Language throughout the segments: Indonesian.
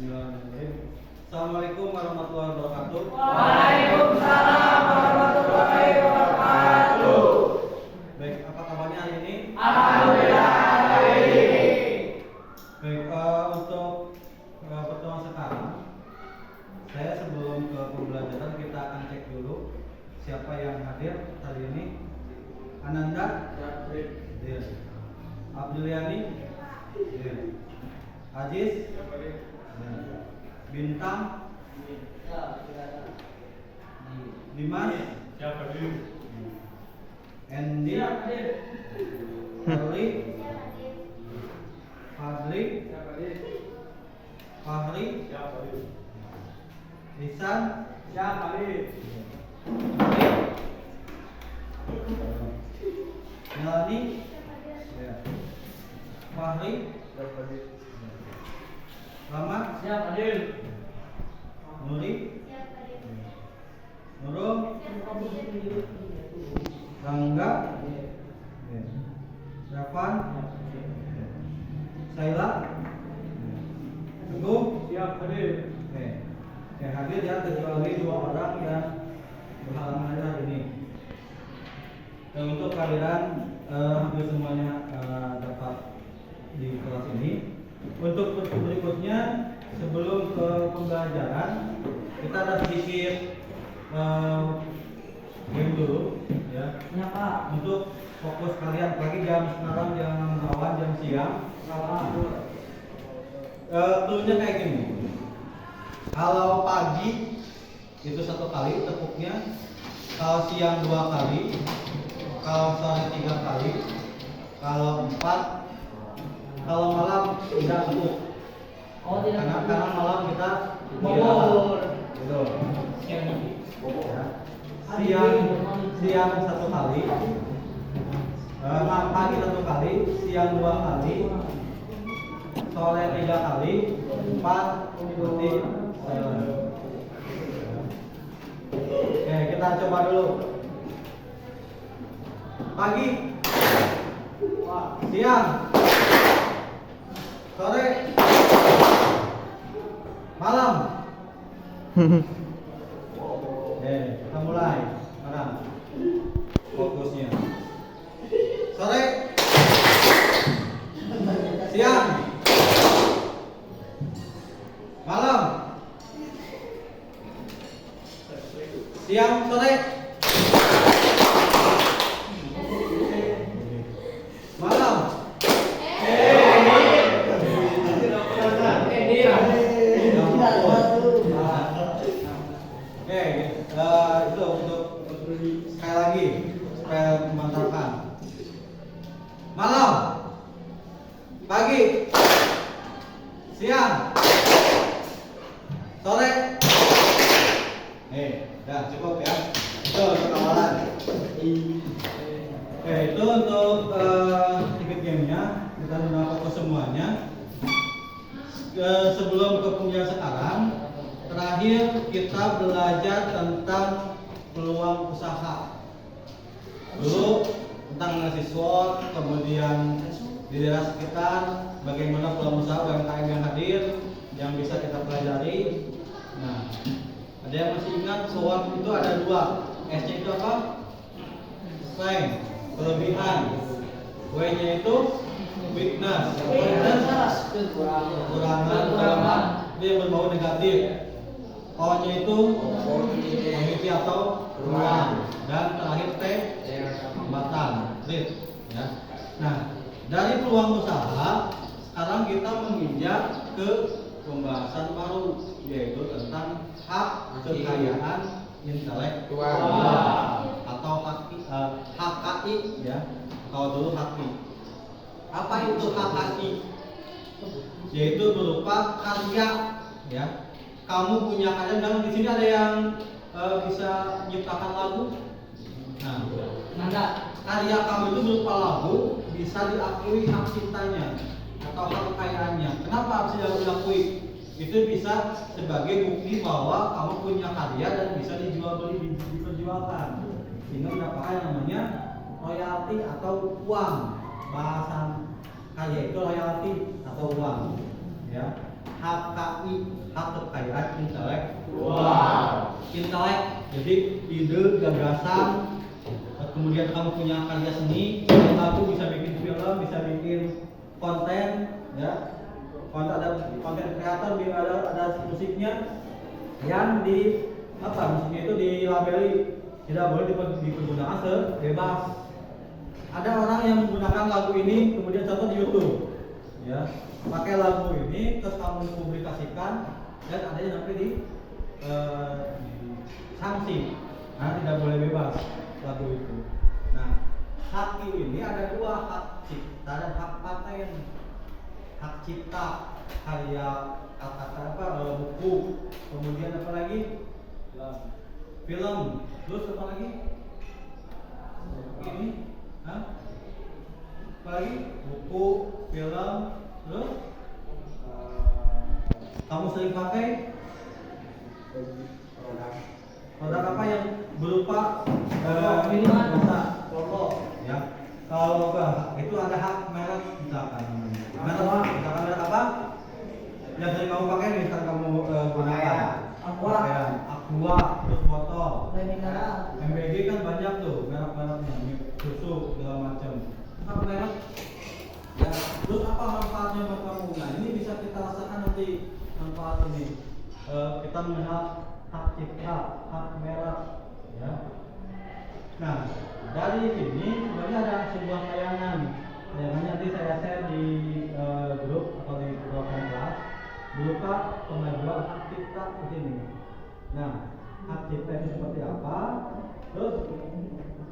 Bismillahirrahmanirrahim. Assalamualaikum warahmatullahi wabarakatuh. Waalaikumsalam warahmatullahi wabarakatuh. Baik, apa kabarnya hari ini? Alhamdulillah hari ini. Baik, untuk pertemuan sekarang, saya sebelum ke pembelajaran kita akan cek dulu siapa yang hadir hari ini. Ananda, ya. Abduliani, ya. Aziz, ya. Bintang, Dimas, Andy, Fadli, Fahri, Ihsan, Melani, ya. Fahri, Rama, Nuri, Nurul, Rangga, Ravan, Saila, Teguh, yang hadir ya kecuali 2 orang yang berhalangan hadir hari ini. Dan untuk kehadiran hampir semuanya dapat di kelas ini. Untuk berikutnya sebelum ke pembelajaran kita ada sedikit game dulu ya. Untuk fokus kalian pagi sekarang jam lawan jam siang. Cluenya kayak gini. Kalau pagi itu 1 kali tepuknya, kalau siang 2 kali, kalau sore 3 kali, kalau 4, kalau malam tidak tepuk. Karena malam kita gitu. Siang 1 kali, pagi 1 kali, siang 2 kali, sore 3 kali, 4 berarti Oke, kita coba dulu. Pagi, siang, sore, malam. Kita mulai. Sekarang fokusnya. Sore, siang, malam, siang, sore, malam. Itu untuk sekali lagi supaya memantapkan. Malam, pagi, siang, sore. Udah cukup ya. Itu untuk awalan. Itu untuk sedikit gamenya. Kita sudah fokus semuanya. Sebelum ke pembelajaran sekarang, terakhir kita belajar tentang peluang usaha. Dulu tentang ngasih SWOT, kemudian di daerah sekitar bagaimana peluang usaha UMKM yang hadir yang bisa kita pelajari. Nah, ada yang masih ingat SWOT itu ada 2. S-nya itu apa? Strength, kelebihan. W-nya itu weakness, kekurangan, itu yang berbau negatif. O-nya itu opportunity atau peluang, dan terakhir T hambatan, threat ya. Nah, dari peluang usaha sekarang kita menginjak ke pembahasan baru, yaitu tentang hak kekayaan intelektual atau HKI ya. Kalau dulu HKI. Apa itu HKI? Yaitu berupa karya ya. Kamu punya karya, dan di sini ada yang bisa menciptakan lagu. Nah, karya kamu itu berupa lagu bisa diakui hak ciptanya atau hak kekayaannya. Kenapa bisa diakui? Itu bisa sebagai bukti bahwa kamu punya karya dan bisa diperjualkan. Sehingga mendapatkan yang namanya royalti atau uang. Bahasan karya itu royalti atau uang. Ya. HKI, hak kekayaan Wow. intelek. Jadi ide, gagasan, kemudian kamu punya karya seni, kamu bisa bikin film, bisa bikin konten, ya. Konten ada konten kreator, ada musiknya yang musiknya itu dilabeli tidak boleh dipergunakan sebebas. Ada orang yang menggunakan lagu ini kemudian contoh di YouTube, ya, pakai lagu ini terus kamu publikasikan dan ada yang sampai di sanksi, nah tidak boleh bebas lagu itu. Nah, hak ini ada dua, hak cipta dan hak paten. Hak cipta karya kata-kata buku, kemudian apa lagi? Film, terus apa lagi? Ini, apa lagi? Buku, film, terus kamu sering pakai produk apa yang berupa jasa, ya. Kalau itu ada hak merek misalkan. Merek apa? Yang sering kamu pakai, misalkan kamu gunakan. Aqua, terus botol. MBG kan banyak tuh merek-mereknya, susu segala macam. Hak merek. Ya, terus apa manfaatnya buat kamu? Nah, ini bisa kita rasakan nanti manfaat ini. Kita mengenal hak cipta, hak merek, ya. Nah, dari sini sebenarnya ada sebuah tayangan. Tayangannya nanti saya share di grup atau di grup kelas. Berupa pengajuan hak cipta di sini. Nah, hak cipta itu seperti apa? Terus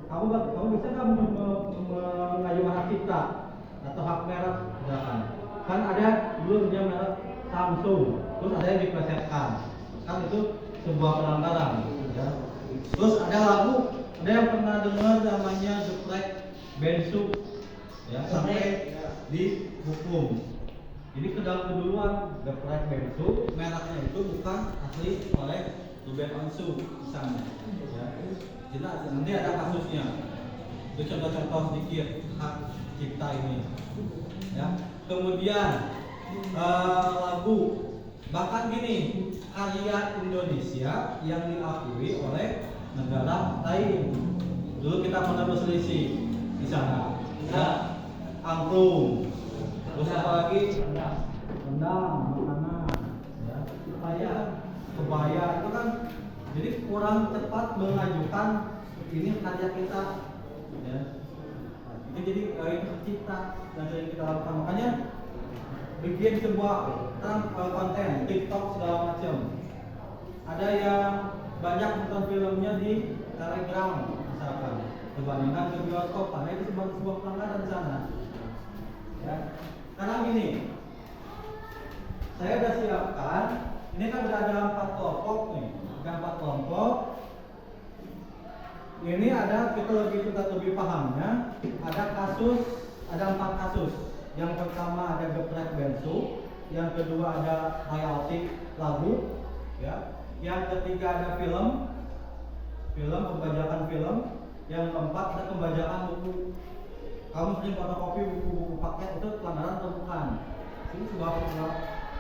kamu bisa nggak mengajukan hak cipta atau hak merek, misalkan? Kan ada dulu dia merek Samsung, terus ada yang diplesetkan. Kan itu sebuah pelanggaran, ya. Terus ada lagu, ada yang pernah dengar namanya geprek bensu, ya, sampai dihukum. Jadi keduluan geprek bensu, mereknya itu bukan asli oleh Ruben Onsu di sana, ya. Jelas nanti ada kasusnya. Itu contoh-contoh sedikit hak cipta ini, ya. Kemudian lagu, bahkan gini, karya Indonesia yang diakui oleh negara lain. Dulu kita pernah berselisih di sana, ya. Angklung, terus apa lagi? Rendang, makanan, ya. Kebaya itu kan, jadi kurang cepat mengajukan ini karya kita, ya. Itu jadi itu cipta dan yang kita lakukan, makanya bikin sebuah konten TikTok segala macam. Ada yang banyak nonton filmnya di Telegram misalkan, dibandingkan ke bioskop, karena itu sebuah pelanggaran di sana, ya. Karena gini, saya sudah siapkan, ini kan sudah ada 4 kelompok nih, ada 4 kelompok. Ini ada, kita lebih pahamnya, ada 4 kasus. Yang pertama ada geprek bensu, yang kedua ada royalti lagu, ya. Yang ketiga ada film, pembajakan film. Yang keempat ada pembajakan buku. Kamu sering fotokopi buku-buku paket, itu pelanggaran atau bukan? Ini sebuah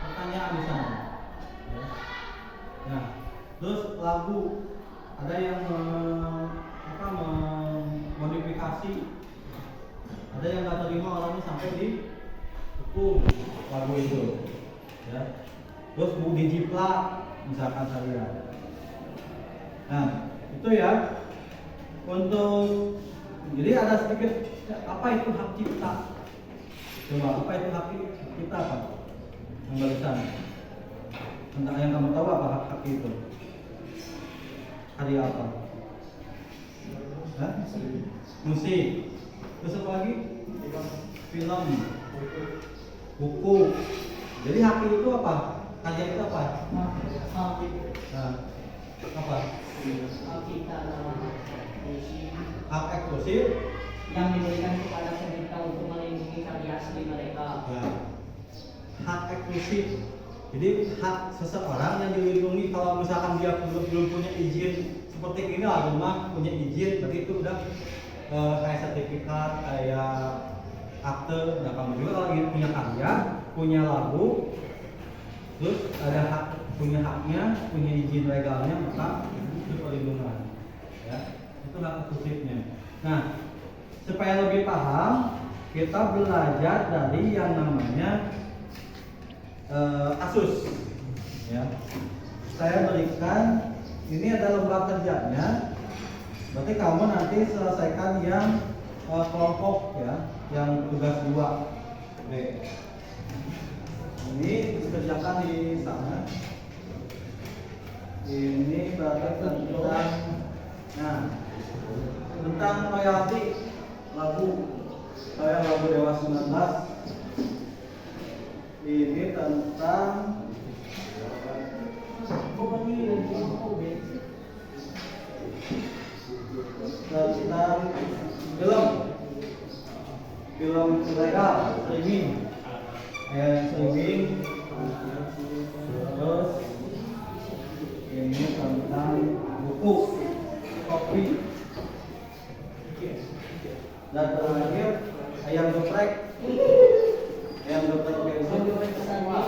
pertanyaan di sana, ya. Nah, terus lagu, ada yang memodifikasi, ada yang nggak terima orangnya sampai di hukum lagu itu, ya. Terus mau dijiplak misalkan saya. Nah, itu ya. Untuk jadi ada sedikit apa itu hak cipta. Coba apa itu hak cipta, Pak? Pembalasan. Tentang yang kamu tahu apa hak itu? Karya apa? Hah? Musik. Terus apa lagi? Film, buku. Jadi hak itu apa? Karya itu apa? Nah, apa? Hak eksklusif yang diberikan kepada pemerintah untuk melindungi karya asli mereka. Ya. Hak eksklusif. Jadi hak seseorang yang dilindungi, kalau misalkan dia belum punya izin seperti ini lah, rumah punya izin, berarti itu udah kayak sertifikat, kayak akte. Nah, kamu juga kalau ingin punya karya, punya lagu, terus ada hak, punya haknya, punya izin legalnya, maka itu perlindungan. Ya, itu hak eksklusifnya. Nah, supaya lebih paham, kita belajar dari yang namanya kasus. Ya, saya berikan ini ada lembar kerjanya. Berarti kamu nanti selesaikan yang kelompok ya, yang tugas 2B. Ini dikerjakan di sana. Ini berarti tentang royalti lagu Dewa 19. Ini tentang film legal streaming, streaming. Terus ini tentang buku, kopi, dan terakhir ayam geprek semua.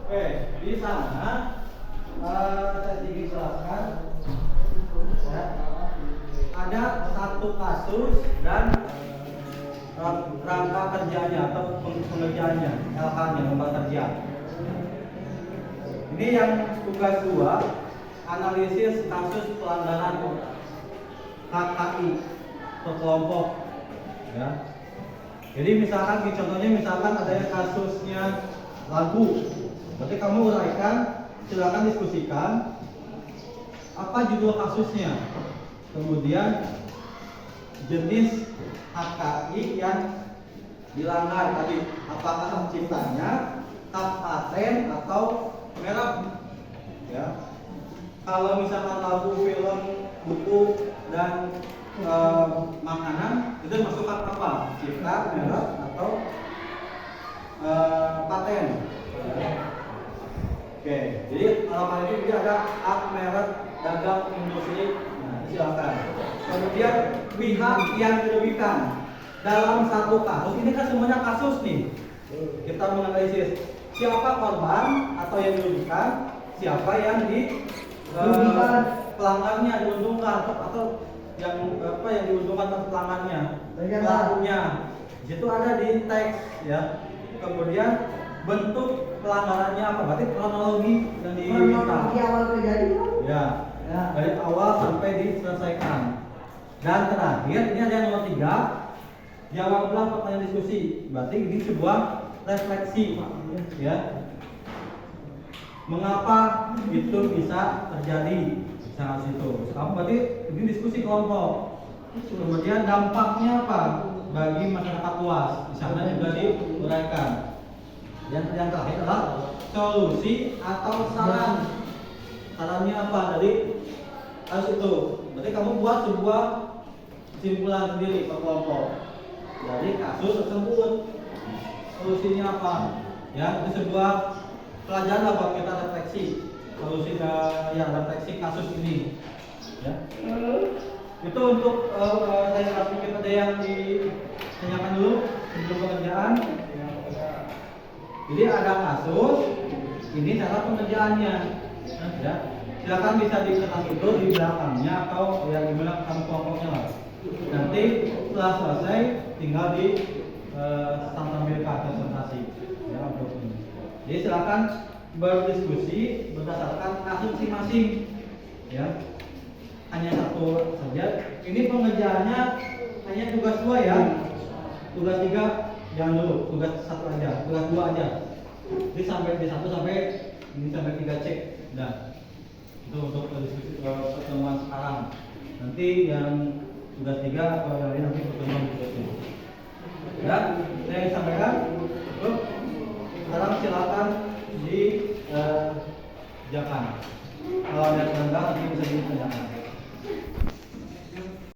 Oke, di sana saya sedikit jelaskan ya, ada satu kasus dan rangka kerjanya atau pengerjaannya, LK-nya, lembar kerja. Ini yang tugas 2, analisis kasus pelanggaran HKI per kelompok. Ya. Jadi misalkan, contohnya misalkan adanya kasusnya lagu, berarti kamu uraikan, silakan diskusikan apa judul kasusnya, kemudian jenis HKI yang dilanggar tadi, apakah hak ciptanya, hak paten atau merek. Ya. Kalau misalkan lagu, film, buku dan makanan itu masuk hak apa? Cipta, merek atau paten. Oke, jadi halaman itu dia ada hak, merek, dagang, industri. Nah, silakan. Kemudian pihak yang dirugikan dalam satu kasus, ini kan semuanya kasus nih. Kita menganalisis siapa korban atau yang dirugikan, siapa yang pelanggarnya diuntungkan atau yang diuntungkan pelanggannya, pelakunya. Di situ ada di teks ya. Kemudian bentuk pelanggarannya apa? Berarti kronologi yang diminta. Awal terjadi Ya. Dari awal sampai diselesaikan. Dan terakhir ini ada yang nomor 3, jawablah pertanyaan diskusi. Berarti ini sebuah refleksi, ya. Mengapa itu bisa terjadi? Misalnya situ. Kamu berarti ini diskusi kelompok. Kemudian dampaknya apa bagi masyarakat luas? Di sana juga diuraikan. Yang terakhir adalah solusi atau saran. Sarannya apa dari kasus itu? Berarti kamu buat sebuah kesimpulan sendiri per kelompok dari kasus tersebut. Solusinya apa? Ya, itu sebuah pelajaran lah buat kita refleksi. Solusi refleksi kasus ini. Ya. Itu untuk saya pikir ada yang ditanyakan dulu sebelum pekerjaan. Jadi ada kasus, ini cara pengerjaannya. Ya. Silakan bisa diketak itu di belakangnya atau yang gimana kamu kelompoknya lah. Nanti setelah selesai tinggal di tampilkan presentasi ya untuk ini. Jadi silakan berdiskusi berdasarkan kasus masing-masing ya. Hanya satu saja. Ini pengerjaannya hanya tugas 2 ya. Tugas 3 jangan dulu, tugas 1 aja, tugas 2 aja. Jadi sampai di 1 sampai ini sampai 3 cek. Nah, itu untuk diskusi pertemuan sekarang. Nanti yang tugas 3 atau yang lain nanti pertemuan berikutnya. Ya, saya sampaikan. Sekarang silakan dikerjakan. Kalau ada kendala nanti bisa dikerjakan.